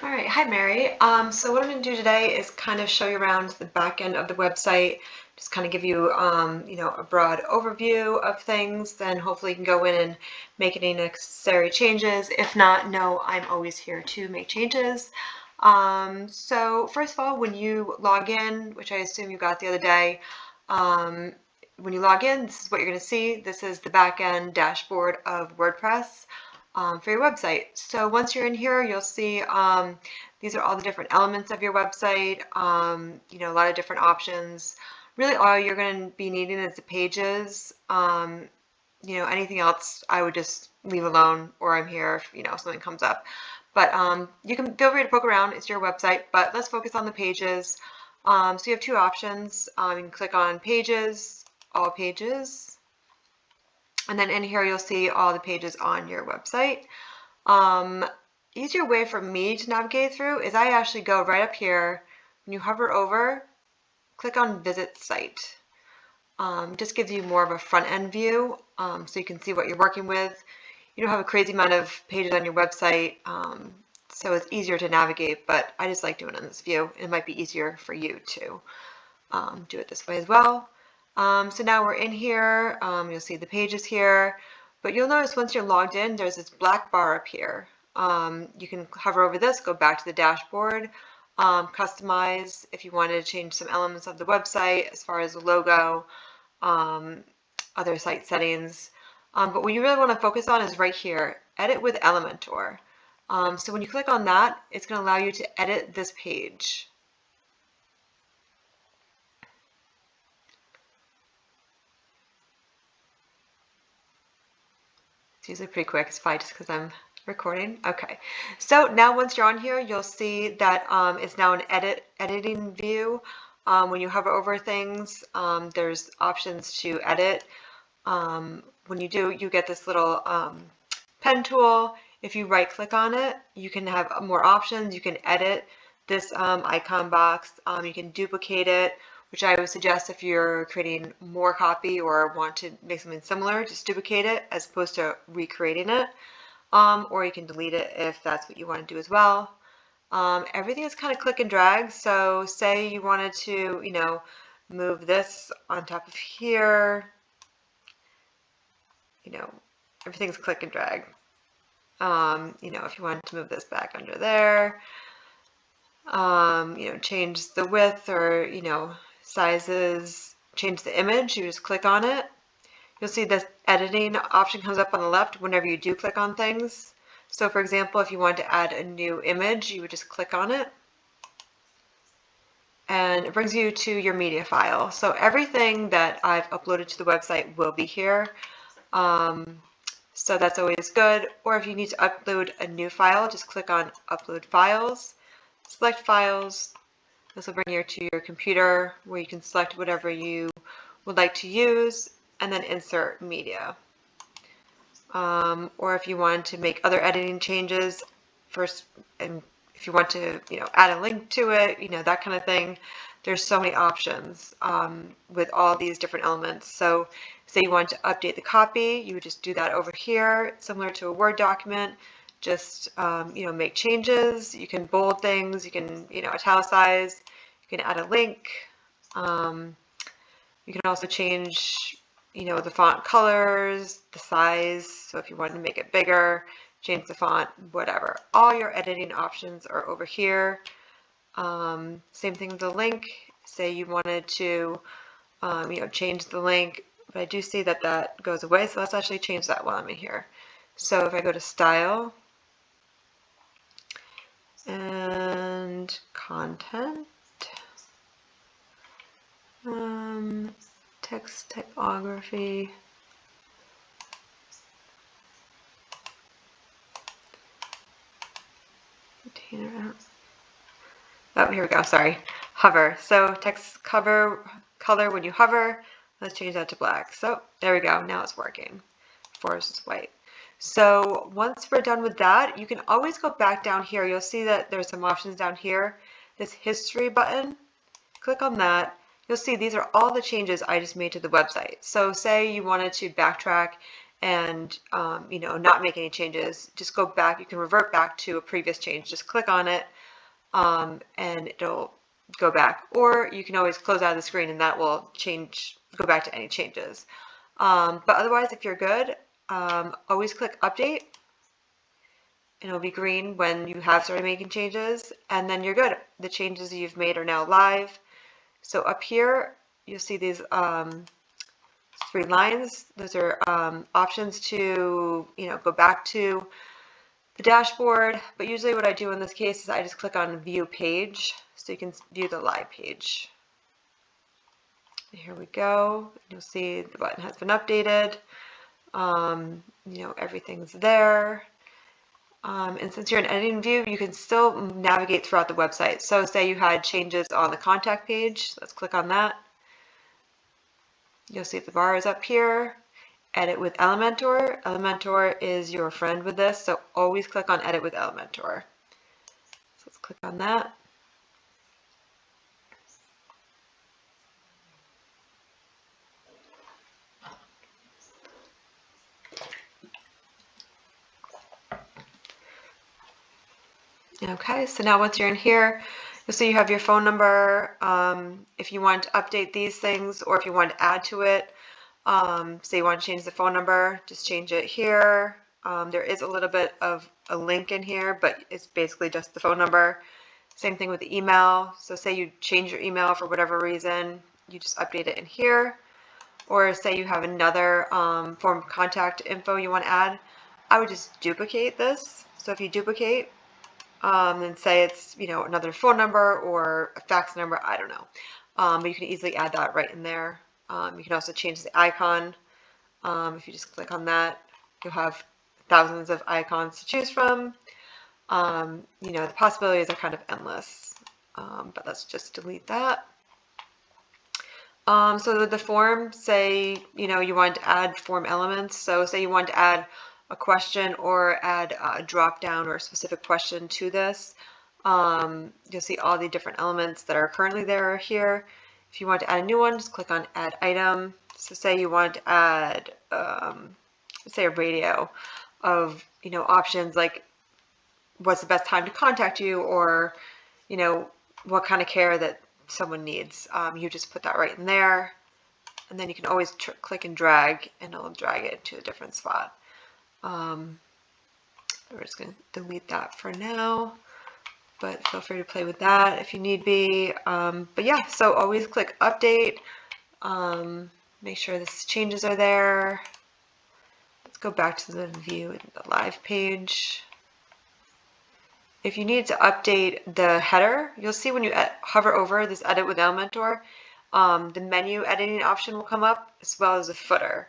All right, hi Mary. So what I'm going to do today is kind of show you around the back end of the website, just kind of give you, a broad overview of things. Then hopefully you can go in and make any necessary changes. If not, no, I'm always here to make changes. So first of all, when you log in, which I assume you got the other day, when you log in, this is what you're going to see. This is the back end dashboard of WordPress. For your website. So once you're in here, you'll see these are all the different elements of your website, a lot of different options. Really all you're going to be needing is the pages. Anything else I would just leave alone, or I'm here if something comes up. But you can feel free to poke around. It's your website, but let's focus on the pages. So you have two options. You can click on pages, all pages. And then in here, you'll see all the pages on your website. Easier way for me to navigate through is I actually go right up here. When you hover over, click on Visit Site. Just gives you more of a front end view, so you can see what you're working with. You don't have a crazy amount of pages on your website, so it's easier to navigate, but I just like doing it in this view. It might be easier for you to do it this way as well. So now we're in here, you'll see the pages here, but you'll notice once you're logged in, there's this black bar up here. You can hover over this, go back to the dashboard, customize if you wanted to change some elements of the website as far as the logo, other site settings. But what you really want to focus on is right here, Edit with Elementor. So when you click on that, it's going to allow you to edit this page. It's usually pretty quick. It's probably just because I'm recording. Okay, so now once you're on here, you'll see that it's now an editing view. When you hover over things, there's options to edit. When you do, you get this little pen tool. If you right click on it, you can have more options. You can edit this icon box. You can duplicate it, which I would suggest if you're creating more copy or want to make something similar, just duplicate it as opposed to recreating it. Or you can delete it if that's what you want to do as well. Everything is kind of click and drag. So say you wanted to, move this on top of here, everything's click and drag. If you wanted to move this back under there, change the width or, sizes, change the image, you just click on it. You'll see this editing option comes up on the left whenever you do click on things. So for example, if you wanted to add a new image, you would just click on it. And it brings you to your media file. So everything that I've uploaded to the website will be here. So that's always good. Or if you need to upload a new file, just click on Upload Files, select Files. This will bring you to your computer where you can select whatever you would like to use and then insert media. Or if you want to make other editing changes first, and if you want to, add a link to it, that kind of thing. There's so many options with all these different elements. So say you want to update the copy, you would just do that over here, similar to a Word document. Just, make changes. You can bold things, you can, italicize, you can add a link. You can also change, the font colors, the size. So if you wanted to make it bigger, change the font, whatever. All your editing options are over here. Same thing with the link. Say you wanted to, change the link, but I do see that that goes away. So let's actually change that while I'm in here. So if I go to Style and Content, text typography, container. Oh, here we go. Sorry. Hover. So text cover color when you hover. Let's change that to black. So there we go. Now it's working. Forest is white. So once we're done with that, you can always go back down here. You'll see that there's some options down here. This history button. Click on that. You'll see these are all the changes I just made to the website. So say you wanted to backtrack and you know, not make any changes, just go back. You can revert back to a previous change. Just click on it, and it'll go back. Or you can always close out of the screen, and that will go back to any changes. But otherwise, if you're good, always click update, and it'll be green when you have started making changes, and then you're good. The changes you've made are now live. So up here, you'll see these 3 lines. Those are options to, you know, go back to the dashboard. But usually what I do in this case is I just click on view page, so you can view the live page. Here we go. You'll see the button has been updated. You know, everything's there. And since you're in editing view, you can still navigate throughout the website. So say you had changes on the contact page. Let's click on that. You'll see the bar is up here. Edit with Elementor. Elementor is your friend with this, so always click on Edit with Elementor. So let's click on that. Okay, so now once you're in here, you'll see you have your phone number. If you want to update these things, or if you want to add to it, say you want to change the phone number, just change it here. There is a little bit of a link in here, but it's basically just the phone number. Same thing with the email. So say you change your email for whatever reason, you just update it in here. Or say you have another form of contact info you want to add, I would just duplicate this. So if you duplicate, and say it's, you know, another phone number or a fax number, I don't know. But you can easily add that right in there. You can also change the icon. If you just click on that, you'll have thousands of icons to choose from. You know, the possibilities are kind of endless. But let's just delete that. So with the form, say, you know, you want to add form elements. So say you want to add a question or add a drop down or a specific question to this. You'll see all the different elements that are currently there here. If you want to add a new one, just click on add item. So say you want to add, say a radio of, you know, options like what's the best time to contact you, or, you know, what kind of care that someone needs. You just put that right in there, and then you can always click and drag, and it'll drag it to a different spot. We're just going to delete that for now, but feel free to play with that if you need be. But yeah, so always click update. Make sure the changes are there. Let's go back to the view in the live page. If you need to update the header, you'll see when you hover over this Edit with Elementor, the menu editing option will come up, as well as the footer.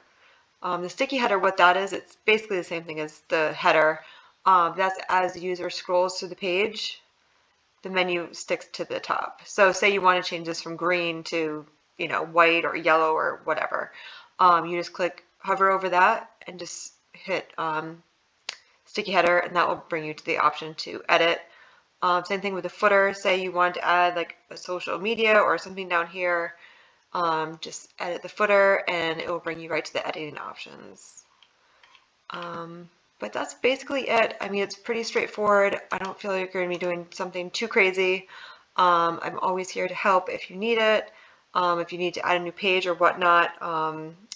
The sticky header, what that is, it's basically the same thing as the header. That's as the user scrolls through the page, the menu sticks to the top. So say you want to change this from green to, you know, white or yellow or whatever. You just hover over that and just hit sticky header, and that will bring you to the option to edit. Same thing with the footer. Say you want to add like a social media or something down here, just edit the footer and it will bring you right to the editing options. But that's basically it. I mean, it's pretty straightforward. I don't feel like you're going to be doing something too crazy. I'm always here to help if you need it. If you need to add a new page or whatnot,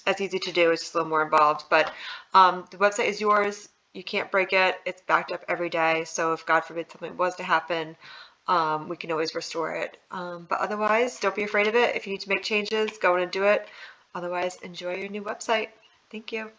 that's easy to do. It's just a little more involved. But the website is yours. You can't break it. It's backed up every day. So if God forbid something was to happen, we can always restore it. But otherwise, don't be afraid of it. If you need to make changes, go in and do it. Otherwise, enjoy your new website. Thank you.